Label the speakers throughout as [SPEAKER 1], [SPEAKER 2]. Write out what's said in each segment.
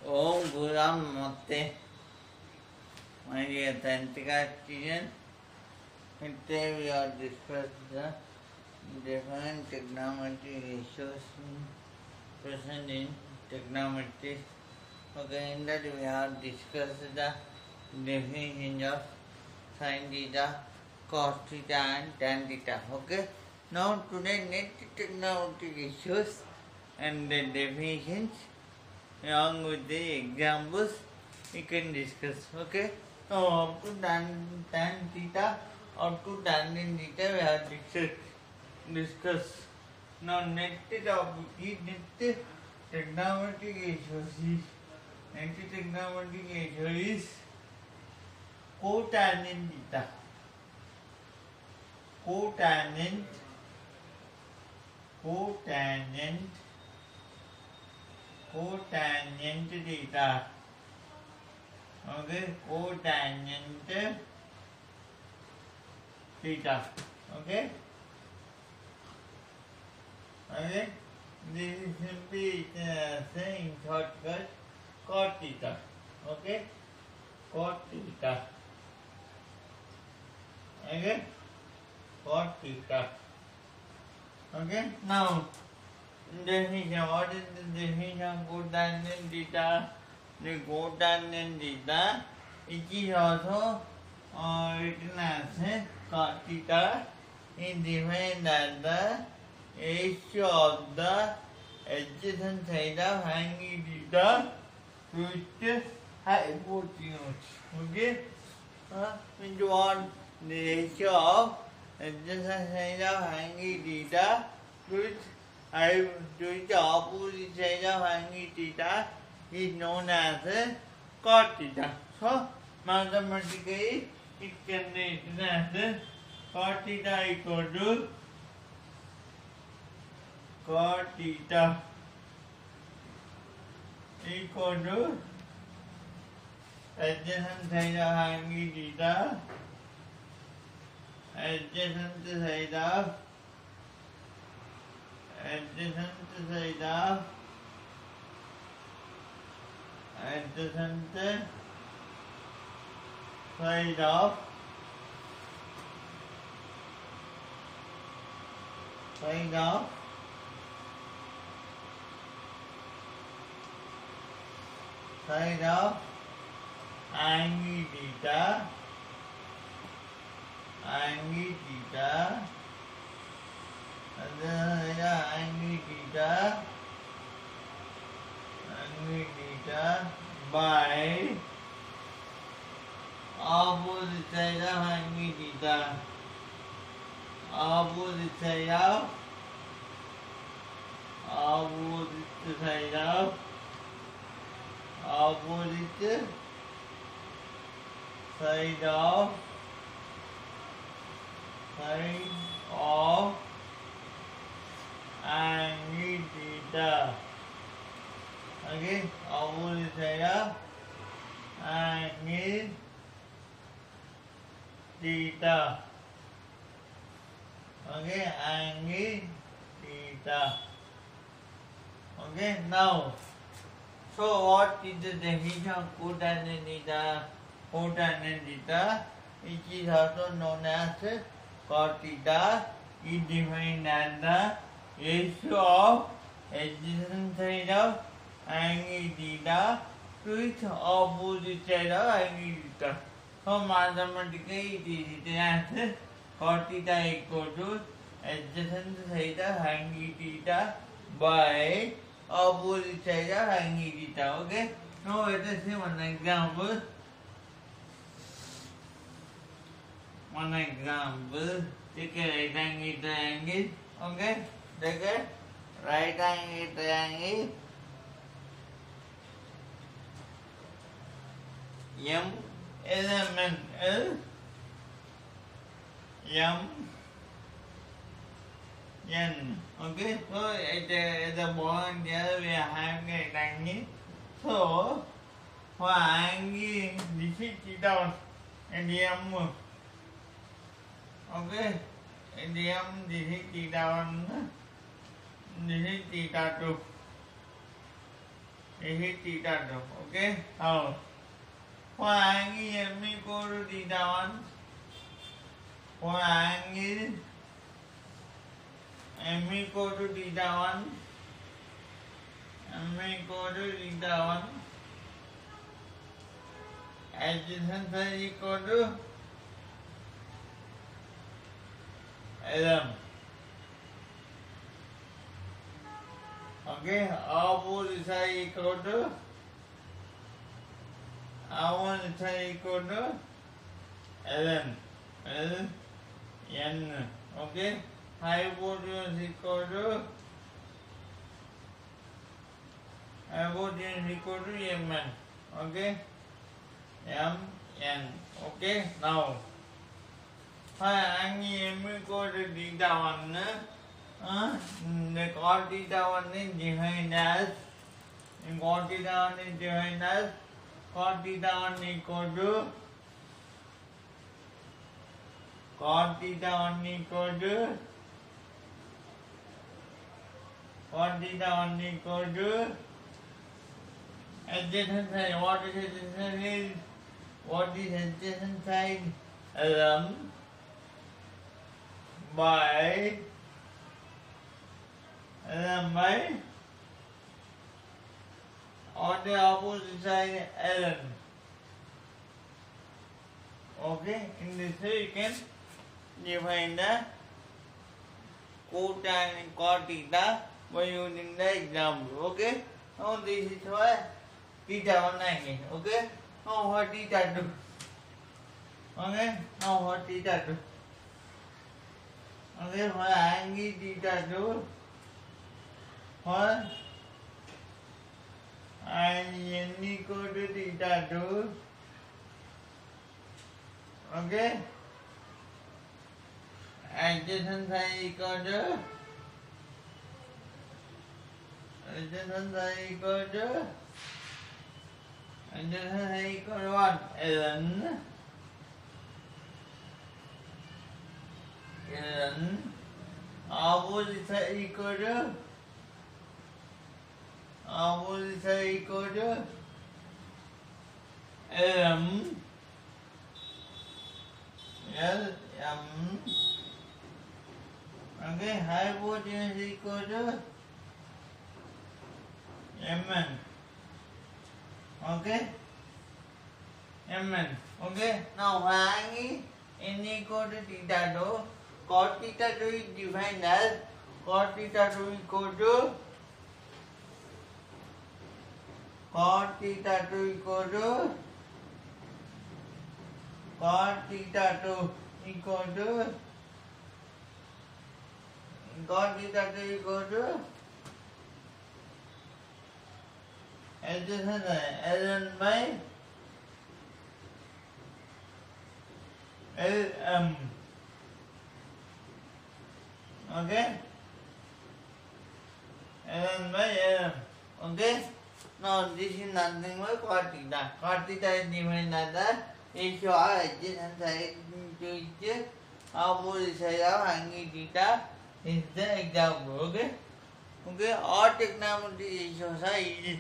[SPEAKER 1] Om Guram Mate, my dear Tantika students. Today we are discussing the different trigonometry ratios present in trigonometry. Okay, in that we have discussed the definition of sin theta, cos theta and tan theta. Okay, now today next trigonometry ratios and the definitions along with the examples we can discuss. Okay, now up to tan theta, up to tangent theta we have discussed. Now next topic is next trigonometry ratio. Next trigonometry ratio is cotangent theta. Cotangent theta. Okay, cotangent theta. Okay. Okay. This is simply saying shortcut cot theta. Okay. Cot theta. Okay. Cot theta. Okay. Now definition. What is the definition of cotangent theta? The cotangent theta, it is also written as cot theta, is defined as the ratio of the adjacent side of angle theta to its hypotenuse. Okay? Which want the ratio of adjacent side of angle theta to its opposite side of angle theta is known as cot theta. So, mathematically, it can be written as cot theta equal to cot theta equal to adjacent side of angle theta, adjacent side of angle theta, angle theta by opposite side of angle theta, opposite side of angle theta. Okay, opposite side of angle theta. Okay, angle theta. Okay, now, so what is the definition of cotangent theta? Cotangent theta, which is also known as cot theta, is defined as the ratio of adjacent side of angle theta to its opposite side of angle theta. So mathematically it is written as cot theta equal to adjacent side of angle theta by opposite side of angle theta. Okay. Now let us see one example. Take a right angle triangle. Okay. Take a right angle triangle. M element L, M N. Okay, so at the bottom there we are having a triangle. So for angle this is theta and M. Okay, and M this is theta 1, this is theta 2. this is theta 2. Okay, now for angle m equal to theta 1, for angle m equal to theta 1, m equal to theta 1, adjacent side equal to Lm. Okay, opposite side equal to opposite side equal to Ln. Ln. Okay, hypotenuse equal to Mn. Okay, Mn. Okay, now angle m equal to theta 1, the cos theta 1 is defined as cos theta 1 is defined as cos theta 1 equal to cos theta 1 equal to cos theta 1 equal to adjacent side. What is adjacent side? What is adjacent side? Lm by on the opposite side Ln. Okay, in this way you can define the cotangent cos theta by using the example. Okay, now this is for theta 1 angle. Okay, now for theta 2. Okay, now for theta 2. Okay, for angle theta 2, for angle n equal to theta 2. Okay, adjacent side equal to what? Ln opposite side equal to Lm. Okay, hypotenuse equal to Mn. Okay, Mn. Okay, now angle n equal to theta 2, cos theta 2 is defined as cos theta 2 equal to cos theta 2 equal to adjacent Ln by Lm. Okay, Ln by Lm. Okay, now this is nothing but cos theta. Cos theta is defined as the ratio of adjacent side to each opposite side of angle theta is the example. Okay, all trigonometry ratios are easy.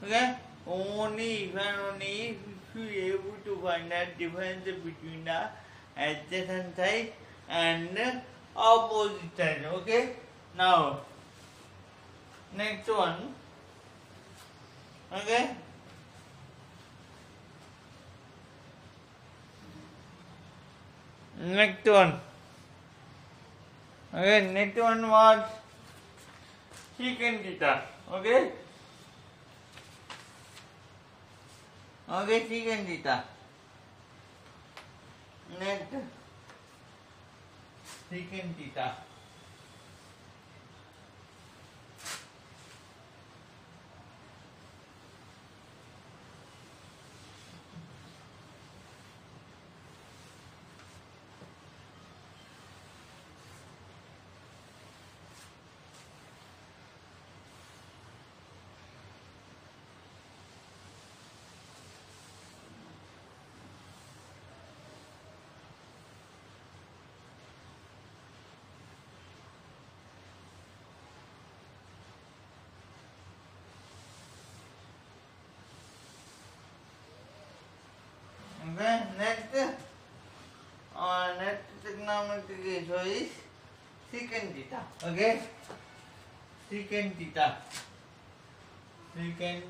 [SPEAKER 1] Okay, only if you are able to find the difference between the adjacent side and opposite side. Okay, now next one. Okay, next one. Okay, next one was secant theta. Okay, secant theta. Next, secant theta. net trigonometric ratio is secant theta. Okay, secant theta. Secant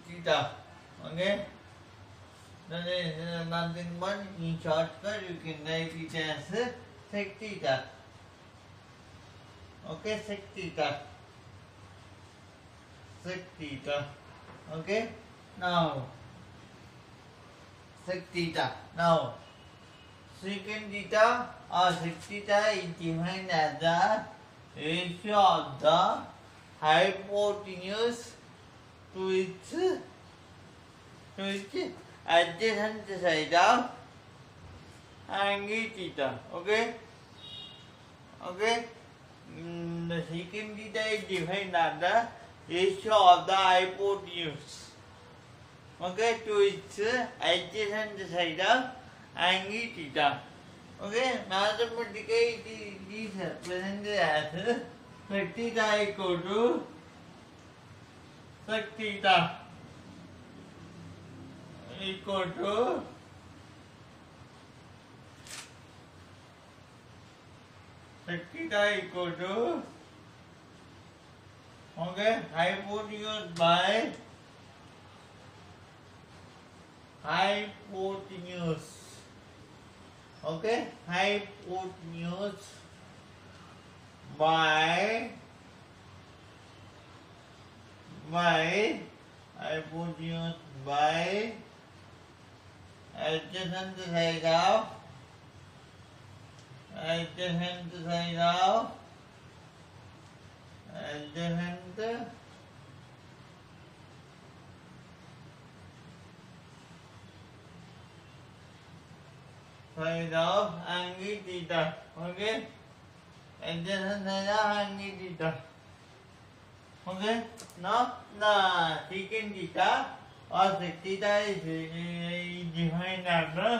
[SPEAKER 1] theta. Okay, that is nothing but in shortcut you can write it as sec theta. Okay, sec theta. Sec theta. Okay, now sec theta. Now secant theta or sec theta is defined as the ratio of the hypotenuse to its adjacent side of angle theta. Okay, okay. The secant theta is defined as the ratio of the hypotenuse, okay, to its adjacent side of angle theta. Okay, mathematically it is represented as sec theta equal to sec theta equal to sec theta equal to, okay, hypotenuse by hypotenuse. Okay, hypotenuse by hypotenuse by adjacent side of angle theta. Okay, adjacent side of angle theta. Okay, now the secant theta or sec theta is defined as the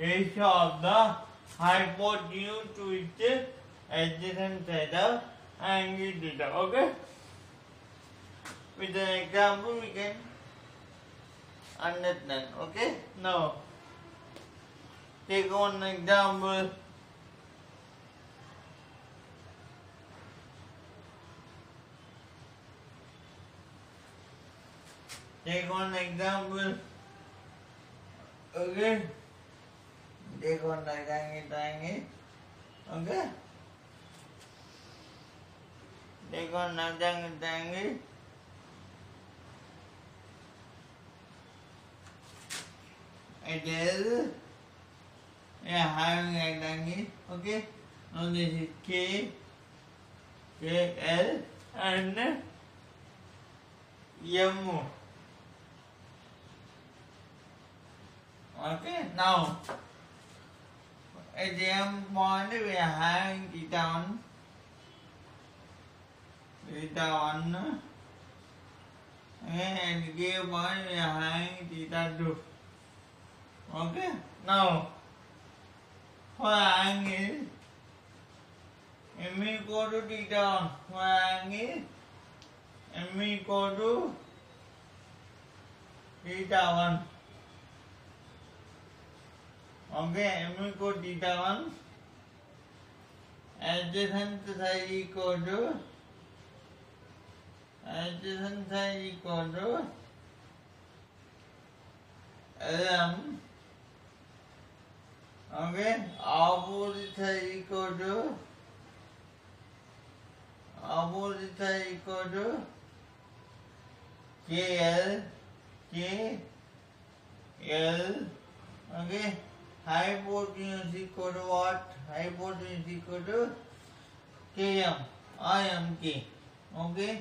[SPEAKER 1] ratio of the hypotenuse to its adjacent side of angle theta. Okay, with an example we can understand. Okay, now take one example. Take one example. Okay, take one triangle. Okay, take one triangle. It is having a triangle. Okay, now this is K, L and M. Okay, now at the M point we are having theta 1, and K point we are having theta 2. Okay, now for angle M equal to theta 1, for angle M equal to theta 1. Okay, M equal to theta 1, adjacent side equal to LM. Okay, opposite side equal to KL. Okay, hypotenuse equal to what? Hypotenuse equal to Km or Mk. Okay,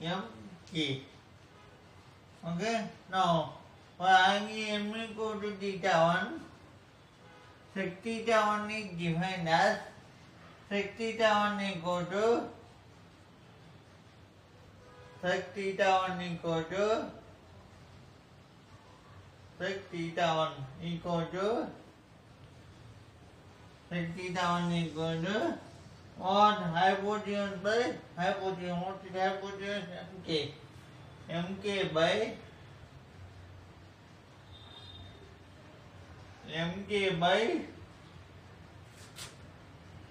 [SPEAKER 1] Mk. Okay, now for angle M equal to theta 1, sec theta 1 is defined as sec theta 1 equal to sec theta 1 equal to sec theta 1 equal to What hypotenuse by hypotenuse? What is hypotenuse? MK. MK by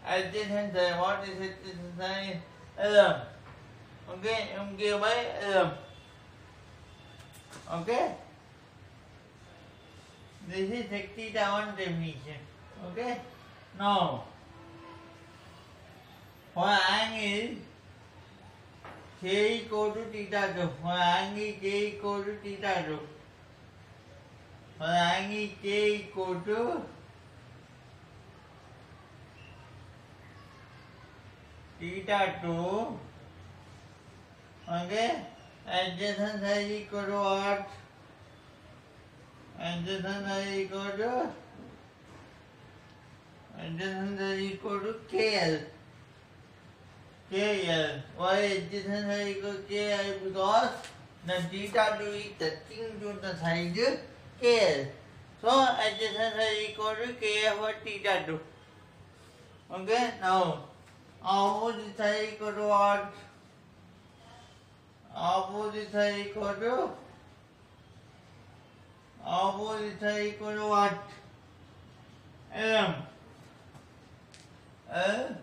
[SPEAKER 1] adjacent side. What is adjacent side? LM. Okay, MK by LM. Okay. This is sec theta 1 definition. Okay. Now, for angle K equal to theta 2. For angle K equal to theta 2. For angle K equal to theta 2. Okay. Adjacent side equal to what? Adjacent side equal to KL. Why adjacent side equal to KL? Because the theta 2 is touching to the side KL. So adjacent side equal to KL for theta 2. Okay. Now opposite side equal to what? Opposite side equal to what? M. M.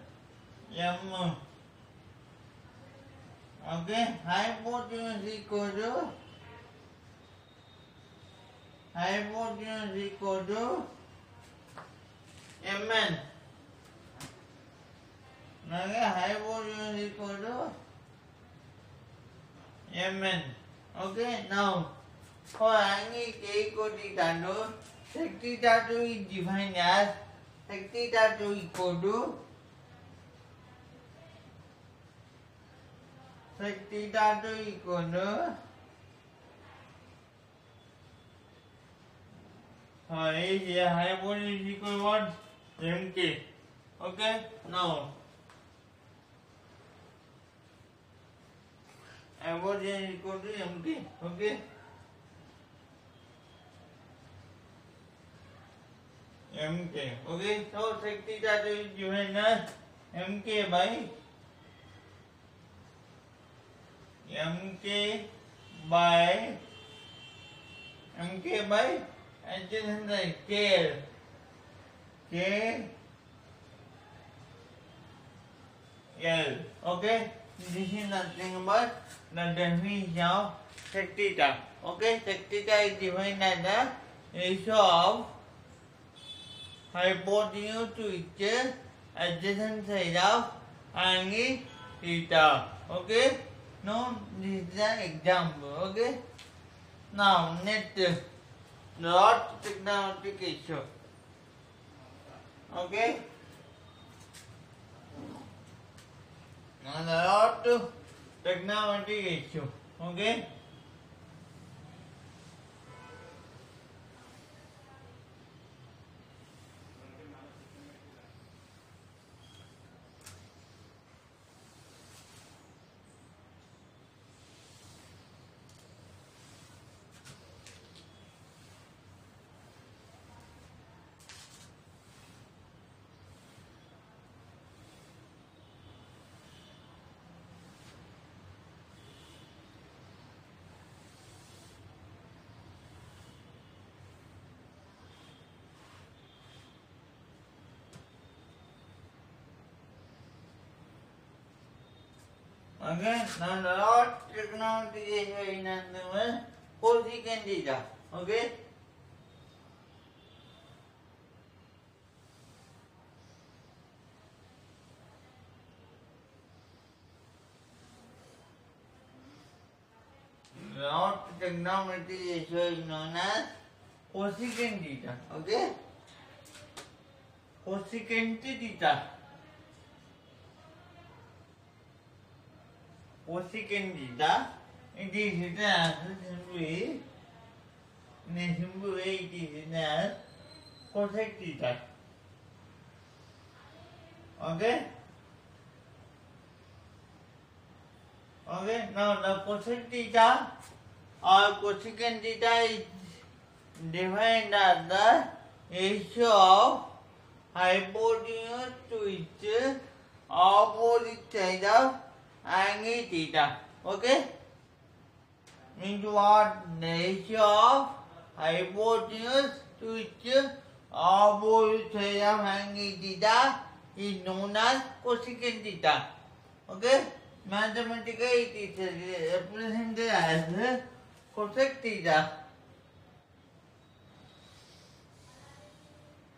[SPEAKER 1] Okay. Hypotenuse equal to Mn. Okay. Hypotenuse equal to Mn. Okay. Now, for angle K equal to theta 2, sec theta 2 is defined as sec theta 2 equal to here hypotenuse is equal to what? Mk. Okay. Now, hypotenuse is equal to Mk. Okay. MK. Okay. So sec theta 2 is given as MK by adjacent side KL. Okay. This is nothing but the definition of sec theta. Okay. Sec theta is defined as the ratio of hypotenuse to its adjacent side of angle theta. Okay. Now this is an example. Okay. Now next, rod trigonometric ratio. Okay. Now the rod trigonometric ratio. Okay. Okay, now the rod trigonometric ratio is nothing but cosecant theta. Okay. Rod trigonometric ratio is known as cosecant theta. Okay. Cosecant theta. Cosecant theta, it is written as simply, in a simple way it is written as cosec theta. Okay? Okay, now the cosec theta or cosecant theta is defined as the ratio of hypotenuse to its opposite side of angle theta. Okay? Means what? The ratio of hypotenuse to its opposite side of angle theta is known as cosecant theta. Okay? Mathematically it is represented as cosec theta.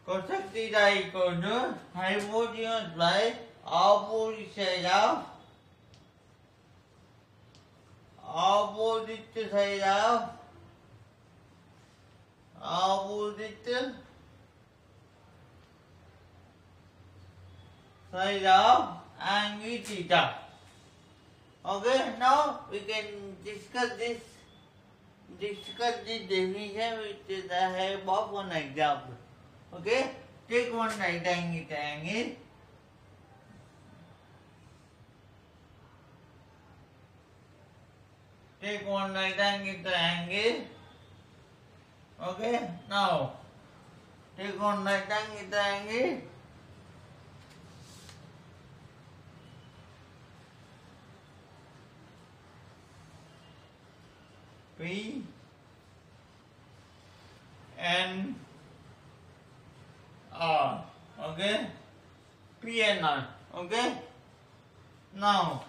[SPEAKER 1] Cosec theta equal to hypotenuse by opposite side of angle theta. Okay, now we can discuss this definition with the help of one example. Okay, take one right angle triangle. Take one right angle triangle. Okay, now take one right angle triangle. P N R. Okay, P N R. Okay, now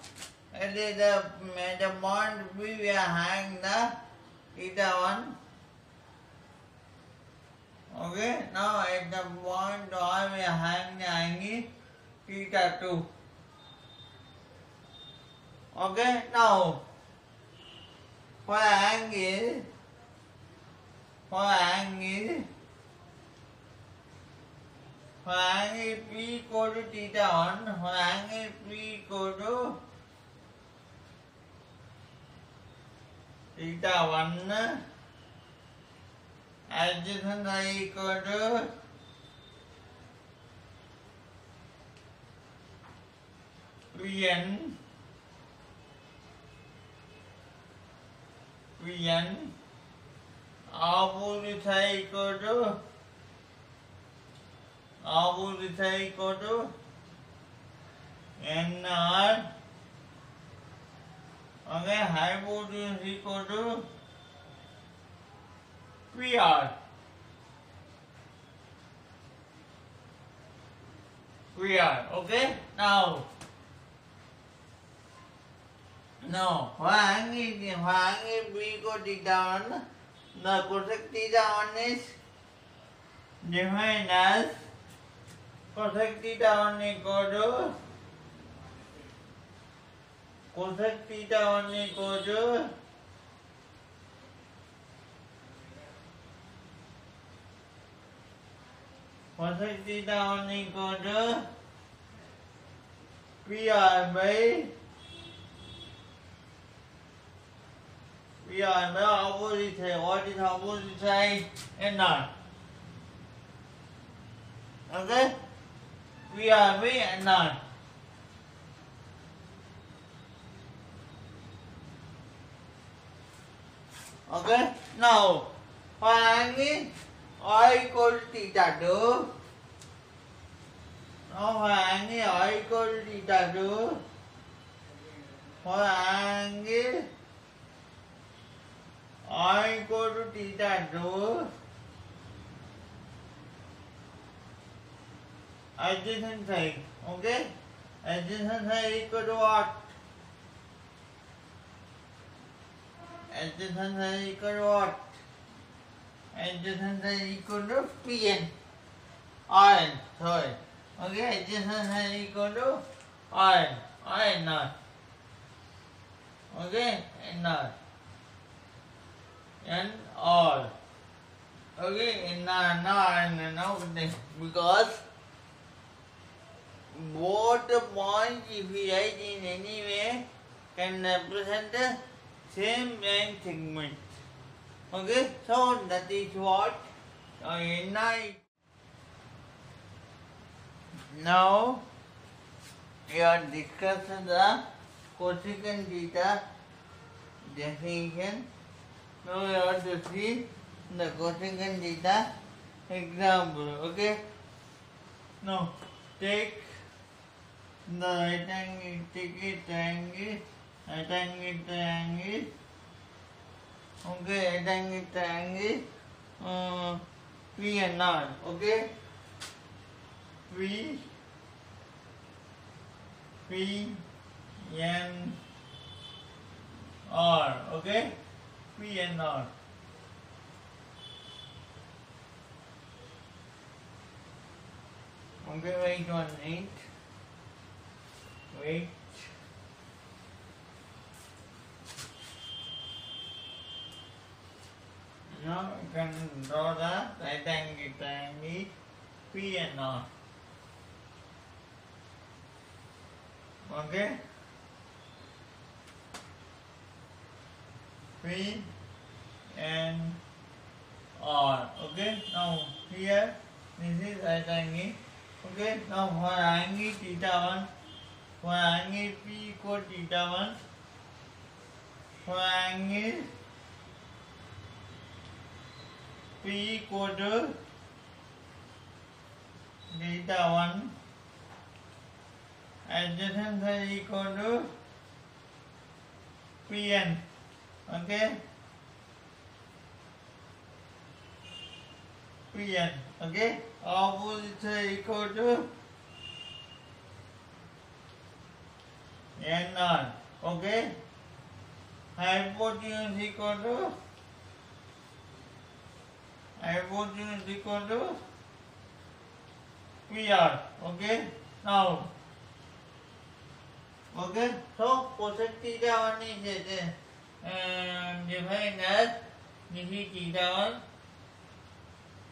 [SPEAKER 1] at the point we are having the theta 1. Okay, now at the point R we are having the angle theta 2. Okay, now for angle P equal to theta 1, for angle P equal to theta 1, adjacent side equal to Vn, opposite side equal to Nr. Okay, hypotenuse equal to PR. Okay, now for angle B equal to theta 1, the cosec theta 1 is defined as cosec theta 1 equal to PR by opposite side. What is opposite side? NR. Okay? PR by NR. Okay? Now, for angle I equal to theta 2. Now for angle I equal to theta 2. For angle I equal to theta 2. Adjacent side. Okay? Adjacent side equal to what? Adjacent side equal to what? Adjacent side equal to Pn. Rn. Sorry. Okay, adjacent side equal to Rn. Rn. Okay, Nr. N R. Okay, now because both the points, if we write in any way, can represent the same length segment. Okay, so that is what NI. Now we are discussing the cosecant theta definition. Now we have to see the cosecant theta example. Okay. Now take the right angle triangle, right angle triangle, okay, right angle triangle, P and R, okay, P N R, okay, P N R. Okay, wait 1 minute. Wait. Now you can draw the right angle triangle P and R. Okay. P and R. Okay. Now here this is right angle. Okay. Now for angle theta 1, for angle P equal theta 1, for angle P equal to theta 1, adjacent side equal to Pn, okay, Pn, okay, opposite side equal to Nr, okay, hypotenuse equal to PR, okay, now, okay, so cosec theta 1 is defined as this is theta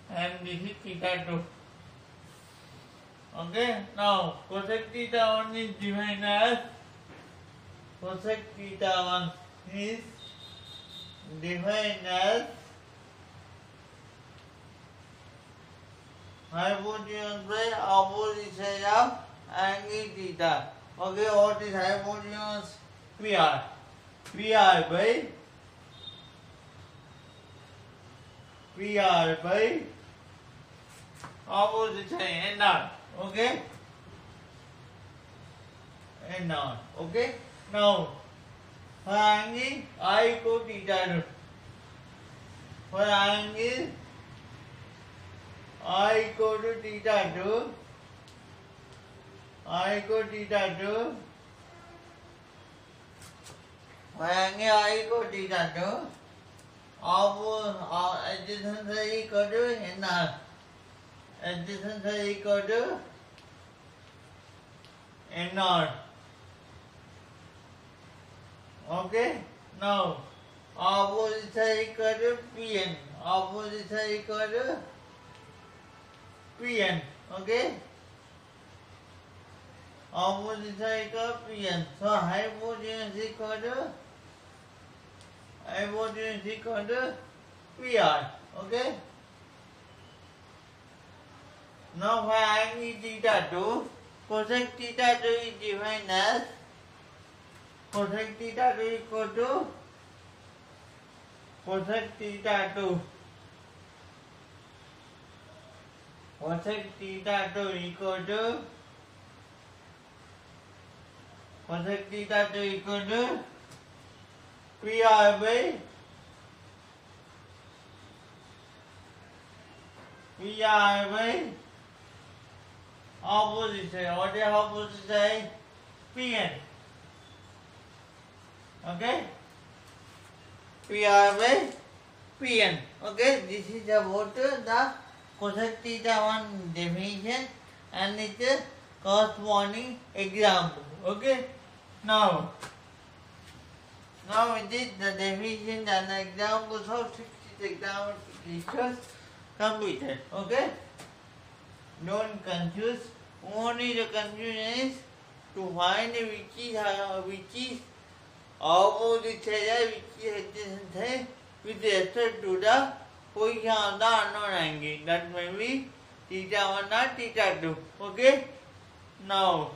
[SPEAKER 1] 1 and this is theta 2, okay, now cosec theta 1 is defined as cosec theta 1 is defined as hypotenuse by opposite side of angle theta. Okay, what is hypotenuse? PR. PR by opposite side NR. Okay? NR. Okay? Now, for angle I equal theta 2. For angle I equal to theta 2, I equal theta 2, for angle I equal theta 2, adjacent side equal to NR, adjacent side equal to NR. Okay, now opposite side equal to Pn, opposite side equal to Pn, okay, opposite side equal to Pn, so hypotenuse equal to PR, okay. Now for angle theta 2, cosec theta 2 is defined as cosec theta 2 equal to cosec theta 2. Cosec theta 2 equal to cosec theta 2 equal to PR by opposite side. What is opposite side? Pn. Okay? PR by Pn. Okay? This is about the cosec theta 1 definition and its corresponding example. Okay? Now with this the definition and the examples of 6 example features completed. Okay? Don't confuse. Only the confusion is to find which is opposite side, which is adjacent side with respect to the position of the unknown angle. That may be theta 1 or theta 2. Okay? Now,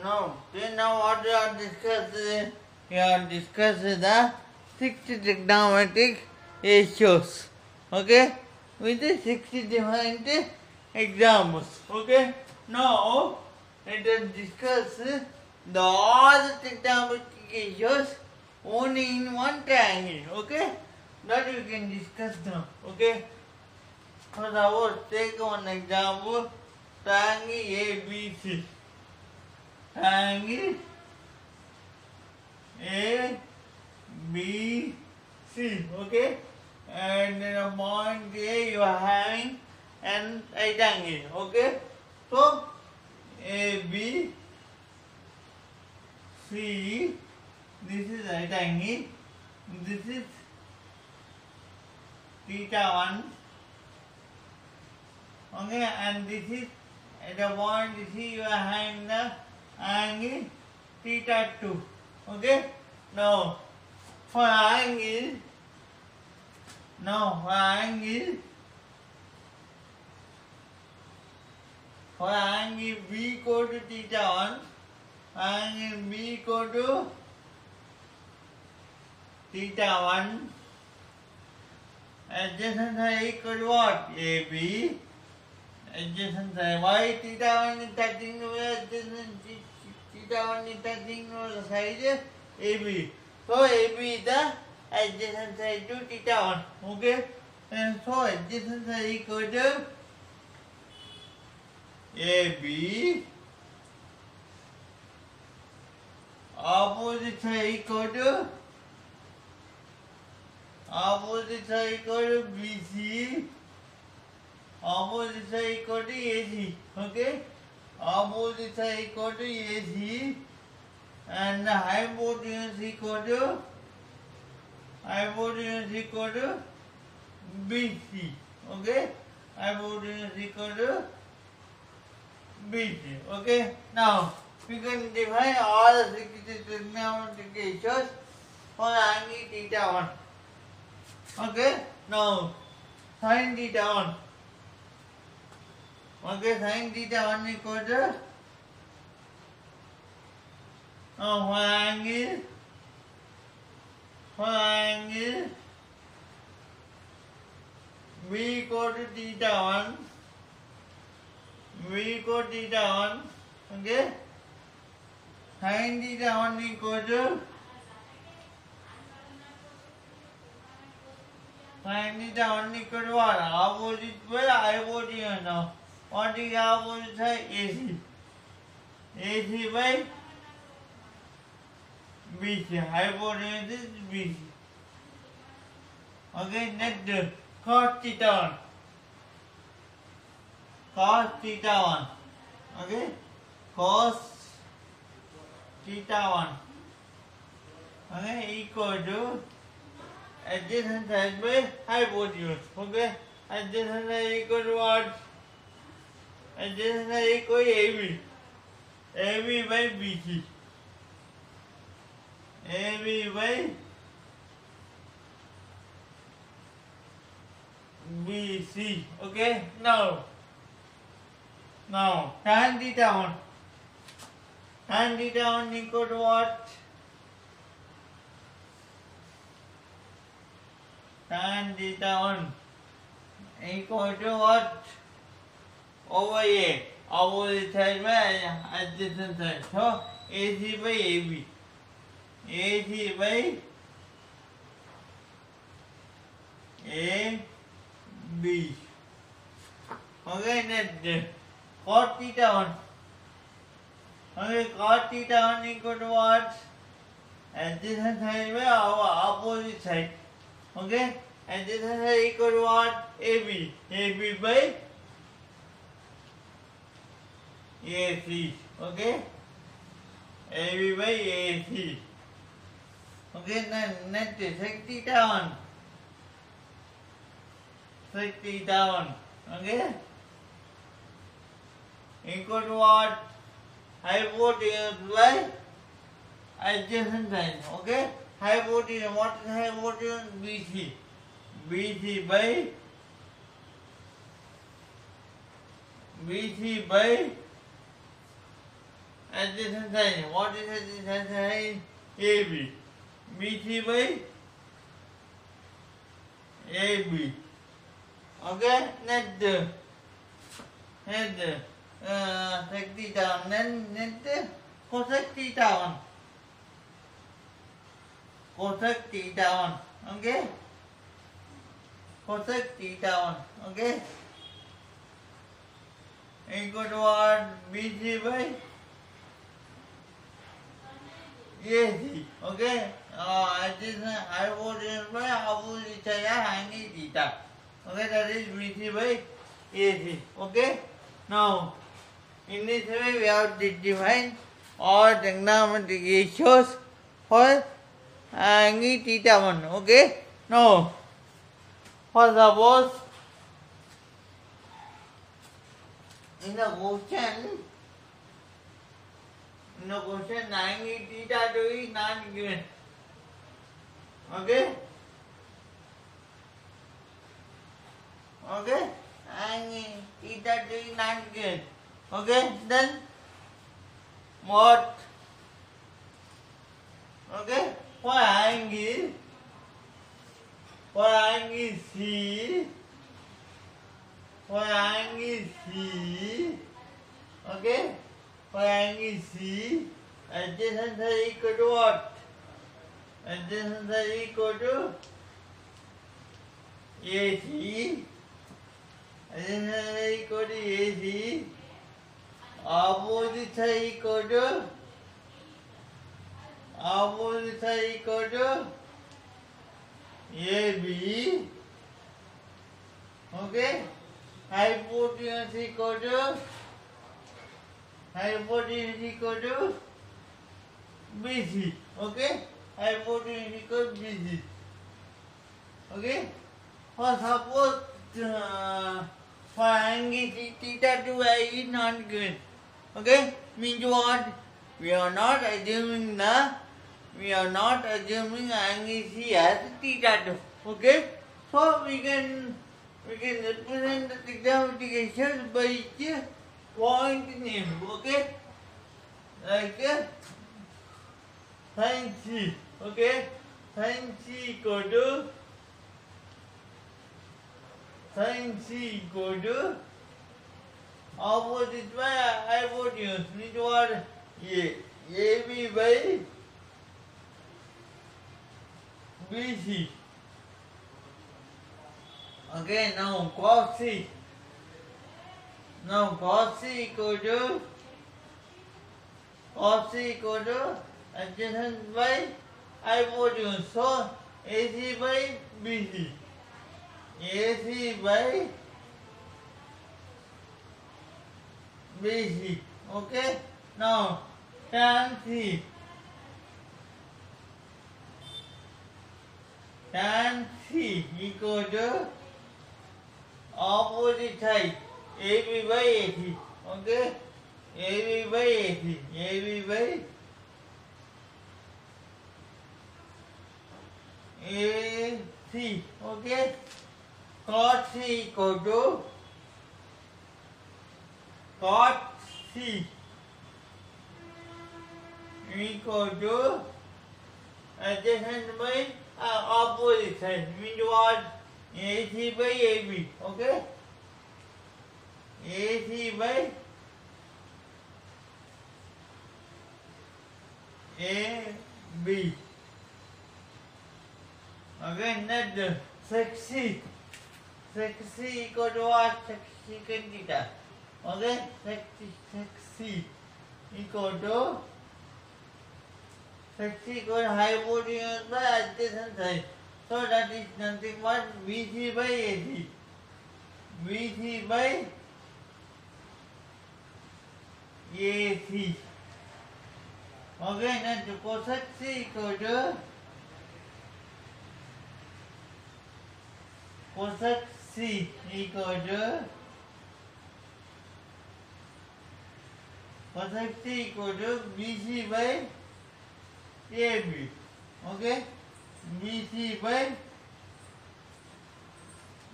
[SPEAKER 1] No. Then now what you are discussing? You are discussing the 60 trigonometric ratios. Okay? With the 60 different examples. Okay? Now let us discuss the all the trigonometric ratios only in one triangle. Okay? That we can discuss now. Okay? For suppose take one example, triangle ABC. Triangle A, B, C. Okay? And in a point A you are having an right angle. Okay? So A, B, C, this is right angle. This is theta 1. Okay? And this is at the point C you are having the angle theta 2. Okay? Now for angle B equal to theta 1, angle B equal to theta 1, adjacent side equal to what? AB. Adjacent side. Why theta 1 is touching the adjacent theta 1 is touching the side AB. So AB is the adjacent side to theta 1. Okay? And so adjacent side equal to AB. Opposite side equal to BC. Opposite side equal to AC. Okay? Opposite side equal to AC. And the hypotenuse equal to BC. Okay? Hypotenuse equal to BC. Okay? Now we can define all the 60 trigonometric ratios for angle theta 1. Okay? Now sin theta 1. Okay, sin theta 1 equal to for angle B equal to theta 1. Okay? Sin theta 1 equal to what? Opposite by hypotenuse now. What is opposite side? AC. AC by BC. Hypotenuse is BC. Okay, next cos theta 1. Okay, cos theta 1. Okay, equal to adjacent side by hypotenuse. Okay, adjacent side equal to what? Adjacent side equal to AB. AB by BC. AB by BC. Okay, now tan theta 1 equal to what? Tan theta 1 equal to what? Over A. Opposite side by adjacent side. So AC by AB. AC by AB. Okay, next cot theta 1. Okay, cot theta 1 equal to what? Adjacent side by opposite side. Okay, adjacent side equal to what? AB. AB by AC. Okay, AB by AC. Okay, then next sec theta 1. Okay, equal to what? Hypotenuse by adjacent side. Okay, hypotenuse. What is hypotenuse? BC. BC by adjacent side. What is adjacent side? AB. BC by AB. Okay, net sec theta 1, net cosec theta 1. Cosec theta 1. Okay. Cosec theta 1. Okay. Equal to what? BC by AC. Okay. Adjacent hypotenuse by opposite side angle theta. Okay, that is BC by AC. Okay. Now, in this way we have to define all trigonometric ratios for angle theta 1. Okay. Now, for suppose in the question angle theta 2 is not given. Okay. Okay. Angle theta 2 is not given. Okay. Then what? Okay. For angle C. For angle C. Okay. For angle C, adjacent side equal to what? Adjacent side equal to AC. Adjacent side equal to AC. Opposite side equal to AB. Okay. Hypotenuse equal to BC. Okay. Hypotenuse equal to BC. Okay. For suppose for angle theta 2 is not given. Okay. Means what? We are not assuming angle C as theta 2. Okay. So we can represent the trigonometric ratios by each point name. Okay. Like sin C. Okay. Sin C equal to opposite by hypotenuse. Means what? AB by BC. Okay, now cos C. Now cos C equal to adjacent by hypotenuse. So AC by BC. AC by BC. Okay. Now tan C. Tan C equal to opposite side AB by AC. Okay. AB by AC. AB by AC. Okay. Cos C equal to adjacent by opposite side. Means what? AC by AB. Okay. AC by AB. Again, that sec C equal to what? Secant theta. Okay, sec C equal to hypotenuse by adjacent side. So that is nothing but BC by AC. BC by AC. Okay, now cosec C equal to BC by AB. Okay, BC by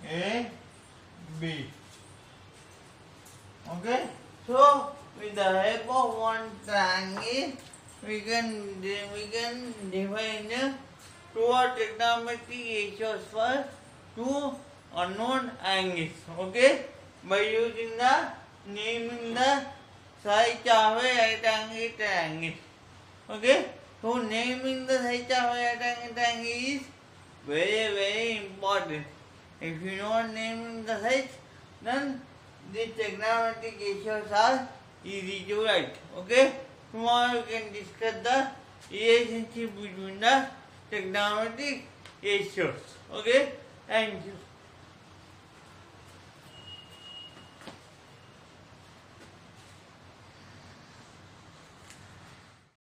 [SPEAKER 1] AB. Okay, so with the help of one triangle, we can define two trigonometric ratios for two unknown angles. Okay, by using the naming the sides of a right angle triangle. Okay, so naming the sides of a right angle triangle is very important. If you know naming the sides, then the trigonometric ratios are easy to write. Okay, tomorrow you can discuss the relationship between the trigonometric ratios. Okay, thank you.